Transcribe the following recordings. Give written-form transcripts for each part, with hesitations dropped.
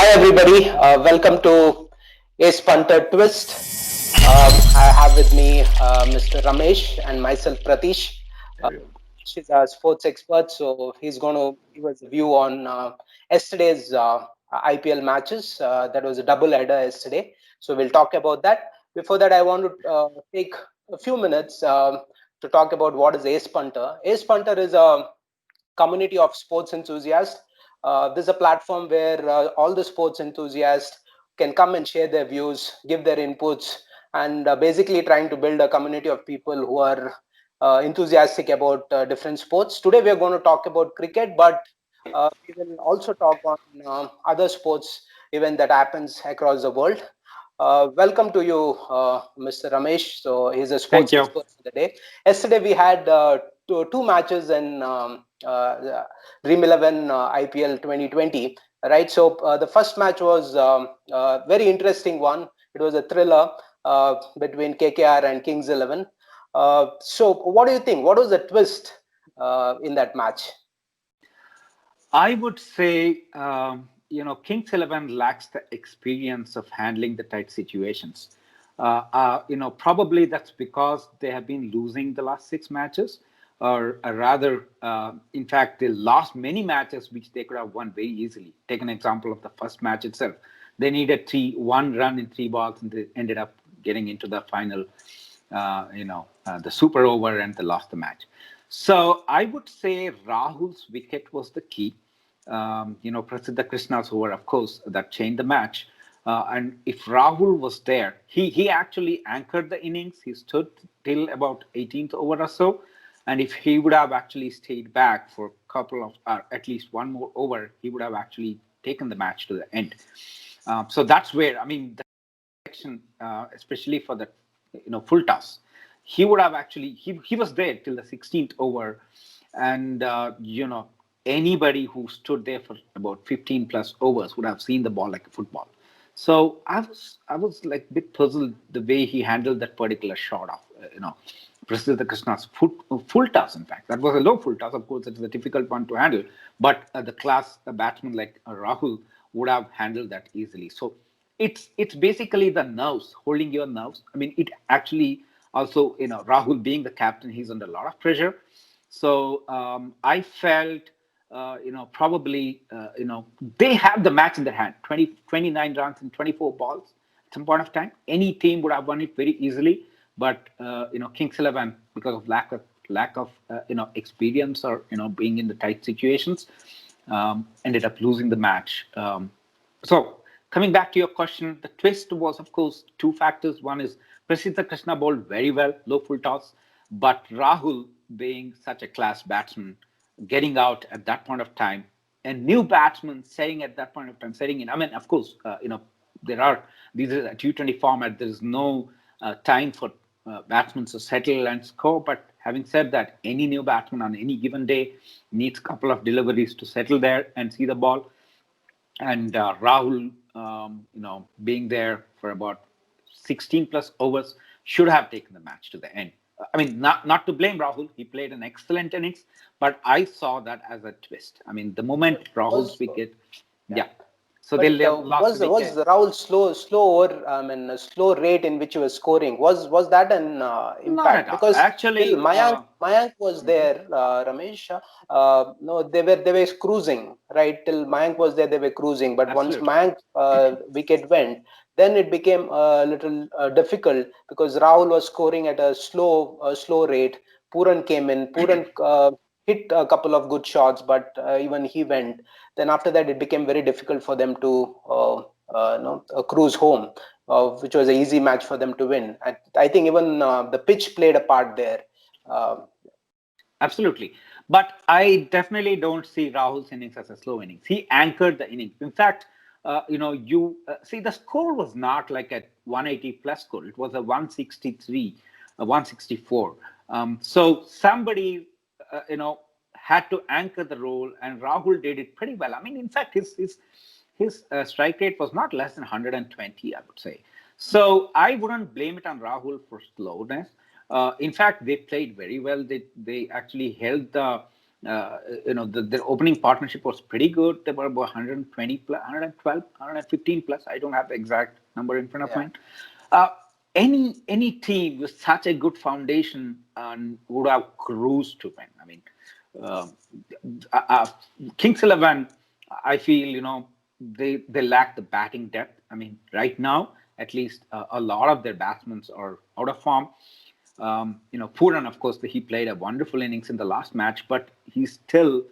Hi everybody, welcome to Ace Punter Twist. I have with me Mr. Ramesh and myself Pratish. Ramesh is a sports expert, so he's going to give us a view on yesterday's IPL matches. That was a double header yesterday, so we'll talk about that. Before that, I want to take a few minutes to talk about what is Ace Punter. Ace Punter is a community of sports enthusiasts. This is a platform where all the sports enthusiasts can come and share their views, give their inputs, and basically trying to build a community of people who are enthusiastic about different sports. Today, we are going to talk about cricket, but we will also talk on other sports event that happens across the world. Welcome to you, Mr. Ramesh. So he's a Thank sports you. expert for the day. Yesterday we had two matches in Dream 11 IPL 2020. Right. So the first match was very interesting one. It was a thriller between KKR and Kings 11. So what do you think? What was the twist in that match? I would say, Kings XI lacks the experience of handling the tight situations. Probably that's because they have been losing the last six matches, or rather, in fact, they lost many matches which they could have won very easily. Take an example of the first match itself. They needed one run in three balls, and they ended up getting into the final, the super over, and they lost the match. So I would say Rahul's wicket was the key. Prasiddha Krishna's over, of course, that changed the match. And if Rahul was there, he actually anchored the innings. He stood till about 18th over or so. And if he would have actually stayed back for a couple of, at least one more over, he would have actually taken the match to the end. So that's where, I mean, the section, especially for the full toss, he would have actually he was there till the 16th over, and anybody who stood there for about 15 plus overs would have seen the ball like a football. So I was like a bit puzzled the way he handled that particular shot of Prasiddha Krishna's full toss. In fact, that was a low full toss. Of course, it's a difficult one to handle, but the class a batsman like Rahul would have handled that easily. So it's basically the nerves, holding your nerves. I mean, it actually also, Rahul being the captain, he's under a lot of pressure. So I felt, probably, they have the match in their hand. 29 runs in 24 balls at some point of time. Any team would have won it very easily, but Kings 11, because of lack of experience, or being in the tight situations, ended up losing the match. So coming back to your question, the twist was, of course, two factors. One is Prasiddha Krishna bowled very well, low full toss, but Rahul, being such a class batsman, getting out at that point of time, and new batsman setting at that point of time, setting in. I mean, of course, these are a T20 format. There is no time for batsmen to settle and score. But having said that, any new batsman on any given day needs a couple of deliveries to settle there and see the ball. And Rahul, being there for about 16 plus overs, should have taken the match to the end. I mean, not to blame Rahul, he played an excellent innings, but I saw that as a twist. I mean, the moment Rahul's Was wicket, Yeah. yeah, so they But lost the was wicket. Rahul slow over? I mean, a slow rate in which he was scoring. Was that an Not at impact? all. Because till Actually, Mayank was mhm, there, Ramesh. No, they were cruising, right? Till Mayank was there, they were cruising. But once absolutely. Mayank wicket went, then it became a little difficult because Rahul was scoring at a slow rate. Puran came in. Puran hit a couple of good shots, but even he went. Then after that, it became very difficult for them to cruise home, which was an easy match for them to win. I think even the pitch played a part there. Uh, Absolutely. But I definitely don't see Rahul's innings as a slow innings. He anchored the innings. In fact, you see the score was not like a 180 plus score. It was a 163, a 164. So somebody, had to anchor the role, and Rahul did it pretty well. I mean, in fact, his strike rate was not less than 120, I would say. So I wouldn't blame it on Rahul for slowness. In fact, they played very well. They actually held the their opening partnership was pretty good. They were about 120 plus, 112, 115 plus. I don't have the exact number in front of me. Uh, any team with such a good foundation would have cruised to win. I mean, uh, Kings XI, I feel they lack the batting depth. I mean, right now, at least a lot of their batsmen are out of form. Pooran, of course, he played a wonderful innings in the last match, but he's still,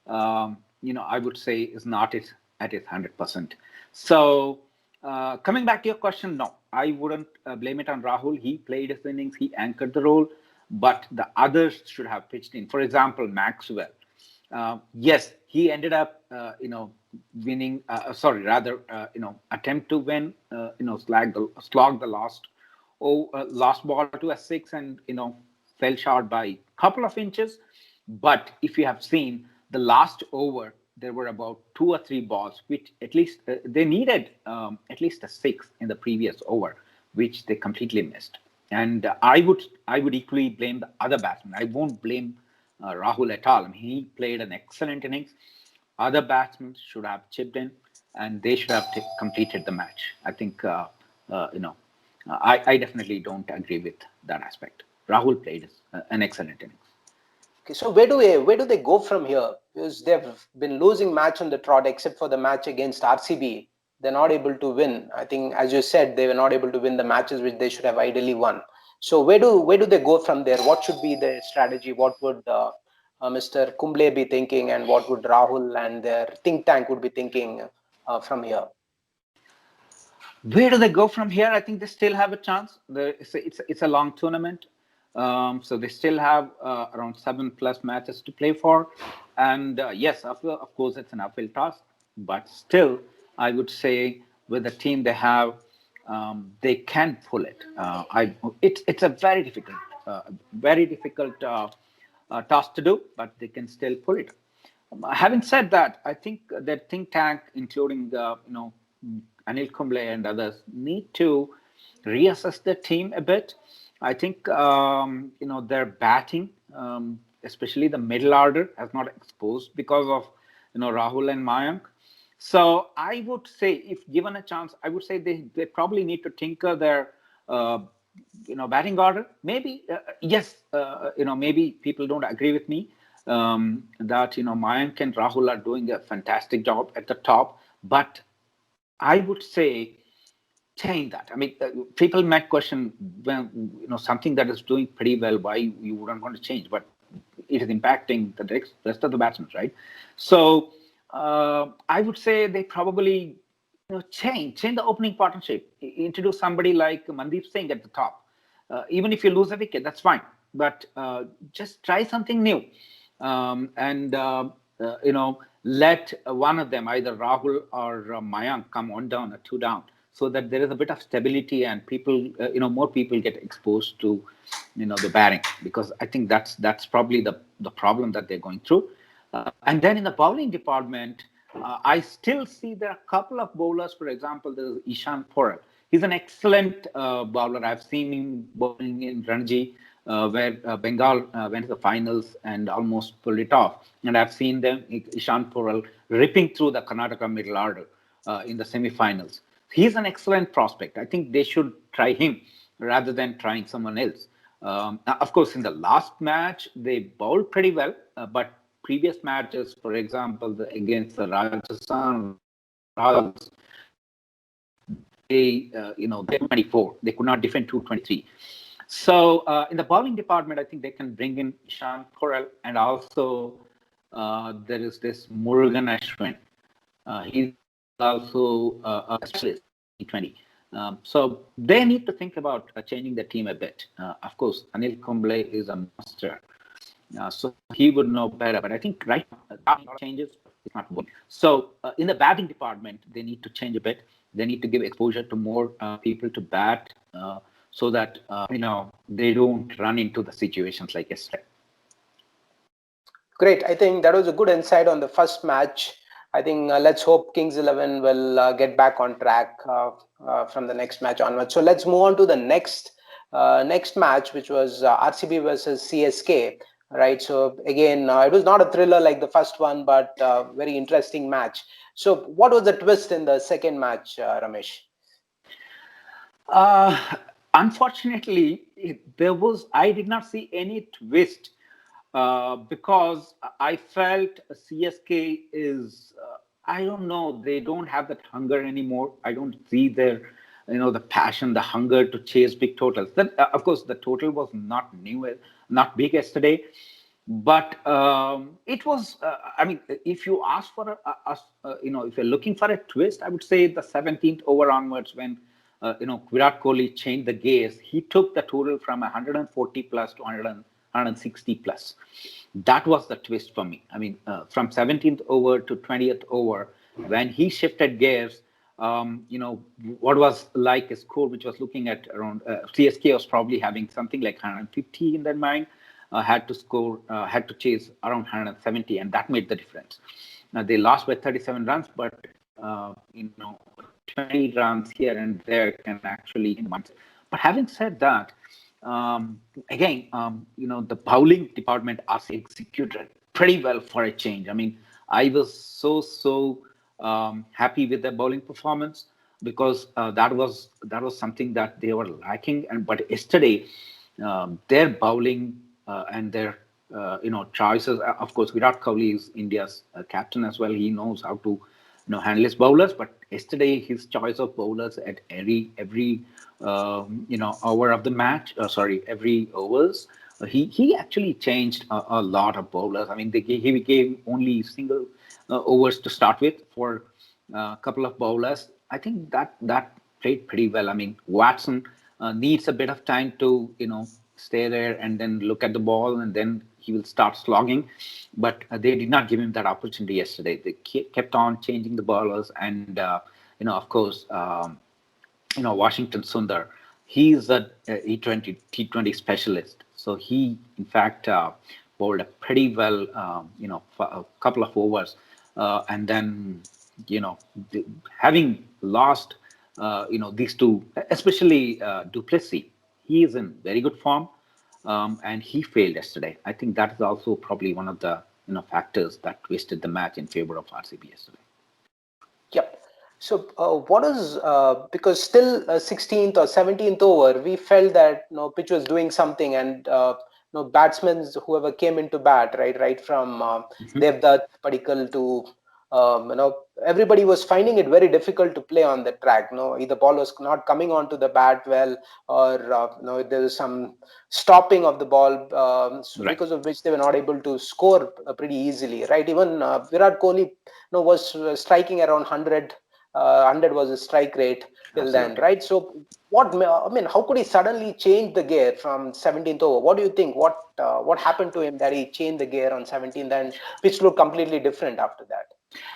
I would say, is not at his 100%. So, coming back to your question, no, I wouldn't blame it on Rahul. He played his innings, he anchored the role, but the others should have pitched in. For example, Maxwell. Yes, he ended up, winning. Sorry, rather, attempt to win. Slog the last ball to a six, and fell short by a couple of inches. But if you have seen the last over, there were about 2 or 3 balls which at least they needed at least a six in the previous over, which they completely missed. And I would equally blame the other batsmen. I won't blame Rahul at all. I mean, he played an excellent innings. Other batsmen should have chipped in, and they should have completed the match. I think I definitely don't agree with that aspect. Rahul played an excellent innings. Okay, so where do they go from here? Because they've been losing match on the trot, except for the match against RCB. They're not able to win. I think, as you said, they were not able to win the matches which they should have ideally won. So where do they go from there? What should be their strategy? What would Mr. Kumble be thinking, and what would Rahul and their think tank would be thinking from here? Where do they go from here? I think they still have a chance. It's a long tournament, so they still have around 7+ matches to play for. And yes, of course, it's an uphill task, but still, I would say with the team they have, they can pull it. It's a very difficult task to do, but they can still pull it. Having said that, I think that think tank, including Anil Kumble and others, need to reassess their team a bit. I think their batting, especially the middle order, has not exposed because of Rahul and Mayank. So I would say, if given a chance, I would say they probably need to tinker their batting order. Maybe yes, maybe people don't agree with me that Mayank and Rahul are doing a fantastic job at the top, but I would say change that. I mean, people might question when something that is doing pretty well, why you wouldn't want to change, but it is impacting the rest of the batsmen, right? So I would say they probably change the opening partnership, introduce somebody like Mandeep Singh at the top. Even if you lose a wicket, that's fine, but just try something new, and let one of them, either Rahul or Mayank, come on down or two down, so that there is a bit of stability and people, more people get exposed to, the batting, because I think that's probably the problem that they're going through. And then in the bowling department, I still see there are a couple of bowlers. For example, there's Ishan Poral. He's an excellent bowler. I've seen him bowling in Ranji, where Bengal went to the finals and almost pulled it off. And I've seen them, Ishan Poral, ripping through the Karnataka middle order in the semi-finals. He's an excellent prospect. I think they should try him rather than trying someone else. Of course, in the last match, they bowled pretty well, but previous matches, for example, against the Rajasthan Royals, they 224. They could not defend 223. So in the bowling department, I think they can bring in Ishan Poral, and also there is this Murugan Ashwin. He's also a specialist in T20. So they need to think about changing the team a bit. Of course, Anil Kumble is a master, so he would know better. But I think right now changes, it's not working. So in the batting department, they need to change a bit. They need to give exposure to more people to bat, so that they don't run into the situations like yesterday. Great. I think that was a good insight on the first match. I think let's hope Kings XI will get back on track from the next match onwards. So let's move on to the next match, which was RCB versus CSK. right? So again, it was not a thriller like the first one, but very interesting match. So what was the twist in the second match, Ramesh? Uh, Unfortunately, I did not see any twist because I felt CSK is, I don't know, they don't have that hunger anymore. I don't see their, the passion, the hunger to chase big totals. Then, of course, the total was not new, not big yesterday, but it was. I mean, if you ask for if you're looking for a twist, I would say the 17th over onwards when Virat Kohli changed the gears. He took the total from 140 plus to 160 plus. That was the twist for me. I mean, from 17th over to 20th over, when he shifted gears, what was like a score which was looking at around CSK was probably having something like 150 in their mind, had to chase around 170, and that made the difference. Now they lost by 37 runs, but 20 runs here and there can actually change the mindset. But having said that, again, the bowling department executed pretty well for a change. I mean, I was so happy with their bowling performance because that was something that they were lacking. And but yesterday, their bowling and their choices. Of course, Virat Kohli is India's captain as well. He knows how to handle his bowlers. But yesterday, his choice of bowlers at every hour of the match, every overs, he actually changed a lot of bowlers. I mean, he gave only single overs to start with for a couple of bowlers. I think that played pretty well. I mean, Watson needs a bit of time to stay there and then look at the ball, and then he will start slogging. But they did not give him that opportunity yesterday. They kept on changing the bowlers, and of course, Washington Sundar. He's a T20 specialist, so he in fact bowled a pretty well, for a couple of overs, and then having lost, these two, especially Duplessis, he is in very good form, and he failed yesterday. I think that is also probably one of the factors that twisted the match in favor of RCB yesterday. Yep. So, what is because still 16th or 17th over, we felt that pitch was doing something, and batsmen whoever came into bat, right from Devdutt, Padikkal to everybody was finding it very difficult to play on the track. Either ball was not coming onto the bat well, or there was some stopping of the ball, so Right. because of which they were not able to score pretty easily, right? Even Virat Kohli was striking around 100. 100 was his strike rate till then, Absolutely. right? So, I mean, how could he suddenly change the gear from 17th over? What do you think? What happened to him that he changed the gear on 17th and pitch looked completely different after that?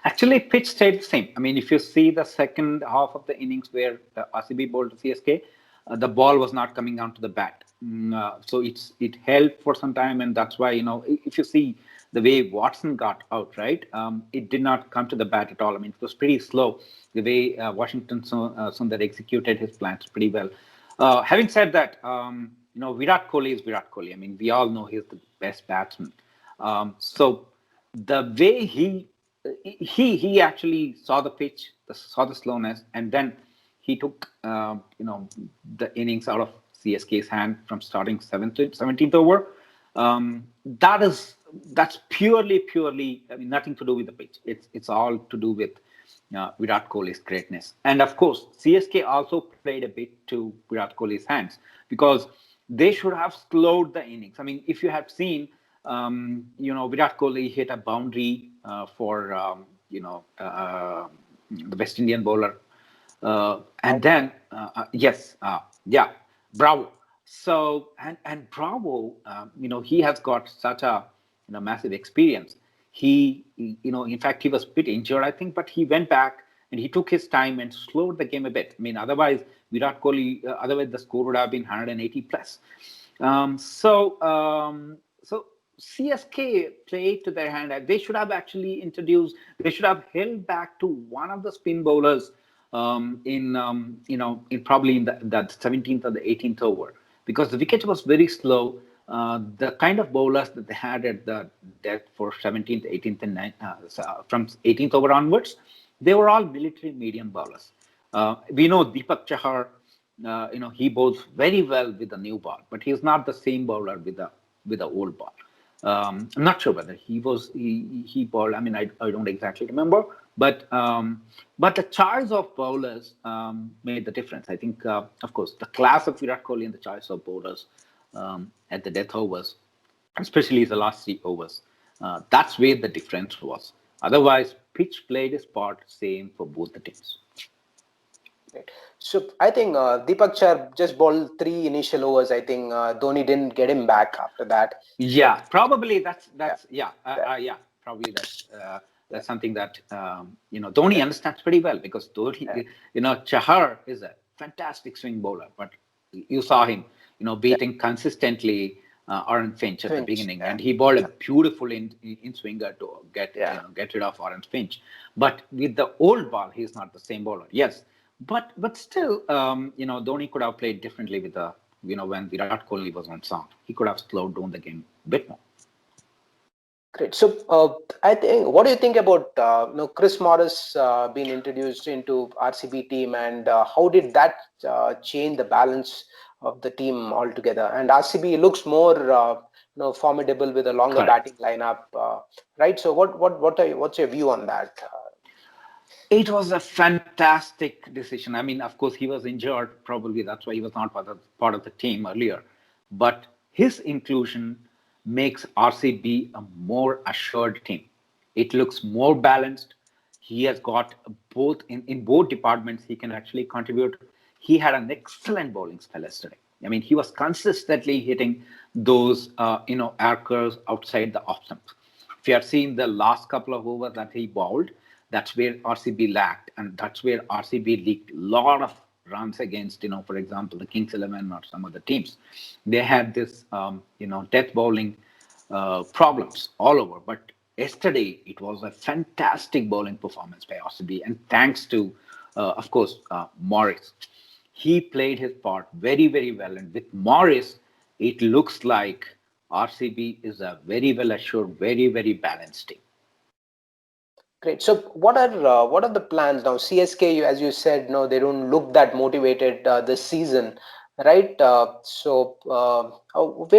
Actually, pitch stayed the same. I mean, if you see the second half of the innings where RCB bowled to CSK, the ball was not coming onto the bat. So it held for some time, and that's why if you see the way Watson got out, right, it did not come to the bat at all. I mean, it was pretty slow. The way Washington Sundar executed his plans pretty well. Having said that, Virat Kohli is Virat Kohli. I mean, we all know he's the best batsman. So the way he actually saw the pitch, saw the slowness, and then he took the innings out of CSK's hand from starting 17th over. That's purely. I mean, nothing to do with the pitch. It's all to do with Virat Kohli's greatness, and of course, CSK also played a bit to Virat Kohli's hands because they should have slowed the innings. I mean, if you have seen, Virat Kohli hit a boundary for the West Indian bowler, and then yes, yeah, Bravo. So and Bravo, he has got such a massive experience. In fact, he was a bit injured, I think, but he went back and he took his time and slowed the game a bit. I mean, otherwise Virat Kohli, otherwise the score would have been 180 plus. So CSK played to their hand. They should have actually introduced. They should have held back to one of the spin bowlers in probably in the 17th or the 18th over because the wicket was very slow. the kind of bowlers that they had at the death for 17th, 18th, and from 18th over onwards, they were all military medium bowlers. We know Deepak Chahar, he bowls very well with the new ball, but he's not the same bowler with the old ball. I'm not sure whether he bowled. I mean, I don't exactly remember, but the choice of bowlers made the difference. I think, of course, the class of Virat Kohli and the choice of bowlers at the death overs, especially the last 3 overs. That's where the difference was. Otherwise, pitch played its part same for both the teams. Right. So I think Deepak Char just bowled 3 initial overs. I think Dhoni didn't get him back after that. So Yeah, probably that's yeah, yeah, probably yeah, that's something that Dhoni yeah, understands pretty well, because yeah, Dhoni, Chahar is a fantastic swing bowler, but you saw him, yeah. beating consistently Oren Finch at the Finch. beginning, Yeah, and he bowled a yeah, beautiful in swinger to yeah. get rid of Oren Finch. But with the old ball, he's not the same bowler. Yes, but still, Dhoni could have played differently with the when Virat Kohli was on song. He could have slowed down the game a bit more. Great. So, I think, what do you think about Chris Morris being introduced into RCB team, and how did that change the balance of the team altogether? And RCB looks more formidable with a longer Correct. batting lineup, right? So, what's your view on that? It was a fantastic decision. I mean, of course, he was injured. Probably that's why he was not part of the team earlier. But his inclusion makes RCB a more assured team. It looks more balanced. He has got both in both departments. He can actually contribute. He had an excellent bowling spell yesterday. I mean, he was consistently hitting those archers outside the off stump. If you have seen the last couple of overs that he bowled, that's where RCB lacked, and that's where RCB leaked a lot of runs against, for example, the Kings XI or some other teams. They had this, death bowling problems all over. But yesterday, it was a fantastic bowling performance by RCB, and thanks to, of course, Morris. He played his part very, very well. And with Morris, it looks like RCB is a very well assured, very, very balanced team. Great. So, what are the plans now? CSK, as you said, no, they don't look that motivated this season, right? Where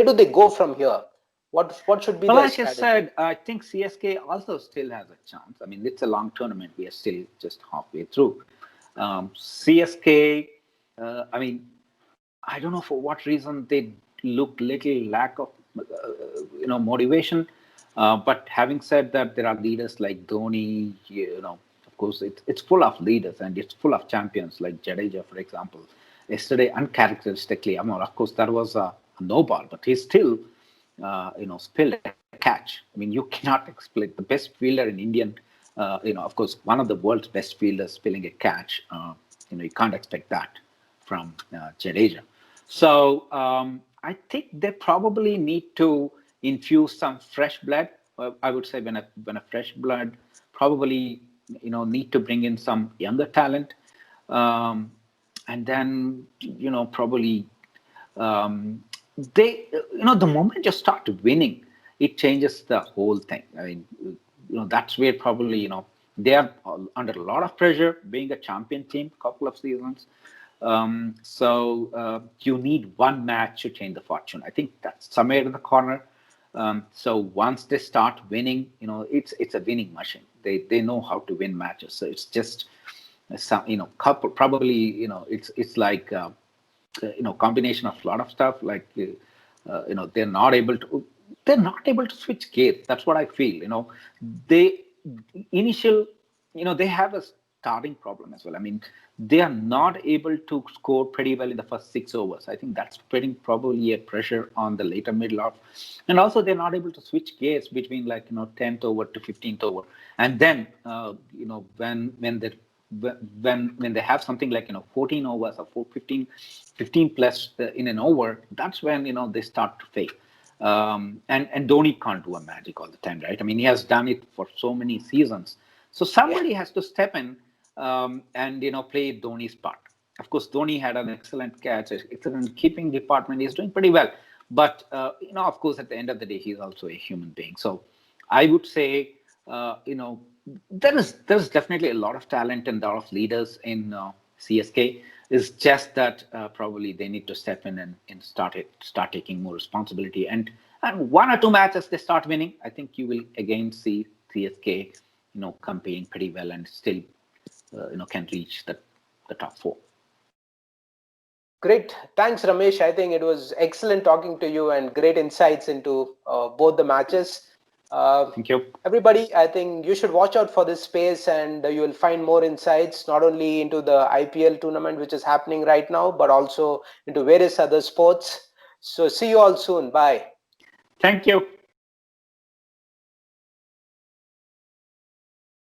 do they go from here? What should be Well, their like I strategy? said, I think CSK also still has a chance. I mean, it's a long tournament. We are still just halfway through. CSK, I mean, I don't know for what reason they look little lack of, motivation. But having said that, there are leaders like Dhoni. Of course, it's full of leaders, and it's full of champions like Jadeja, for example. Yesterday, uncharacteristically, I mean, of course, that was a no ball, but he still, spilled a catch. I mean, you cannot explain the best fielder in Indian. Of course, one of the world's best fielders spilling a catch. You can't expect that from Jadeja. So I think they probably need to infuse some fresh blood. I would say when a fresh blood probably need to bring in some younger talent, and then probably they the moment you start winning, it changes the whole thing. I mean, that's where probably they are under a lot of pressure being a champion team couple of seasons. So you need one match to change the fortune. I think that's somewhere in the corner. So once they start winning, it's a winning machine. They know how to win matches. So it's just some couple probably it's like combination of a lot of stuff, like they're not able to switch gears. That's what I feel. They initial they have a starting problem as well. I mean, they are not able to score pretty well in the first 6 overs. I think that's putting probably a pressure on the later middle of, and also they're not able to switch gears between 10th over to 15th over. And then when they have something like 14 overs or 15 plus in an over, that's when they start to fail. And Dhoni can't do a magic all the time, right? I mean, he has done it for so many seasons. So Yeah, somebody has to step in and play Dhoni's part. Of course, Dhoni had an excellent catch, excellent keeping department. He's doing pretty well. But of course, at the end of the day, he's also a human being. So I would say, there is definitely a lot of talent and a lot of leaders in CSK. It's just that probably they need to step in and start taking more responsibility. And one or two matches they start winning, I think you will again see CSK, competing pretty well and still, can reach the top four. Great. Thanks, Ramesh. I think it was excellent talking to you and great insights into both the matches. Thank you. Everybody, I think you should watch out for this space and you will find more insights not only into the IPL tournament, which is happening right now, but also into various other sports. So, see you all soon. Bye. Thank you.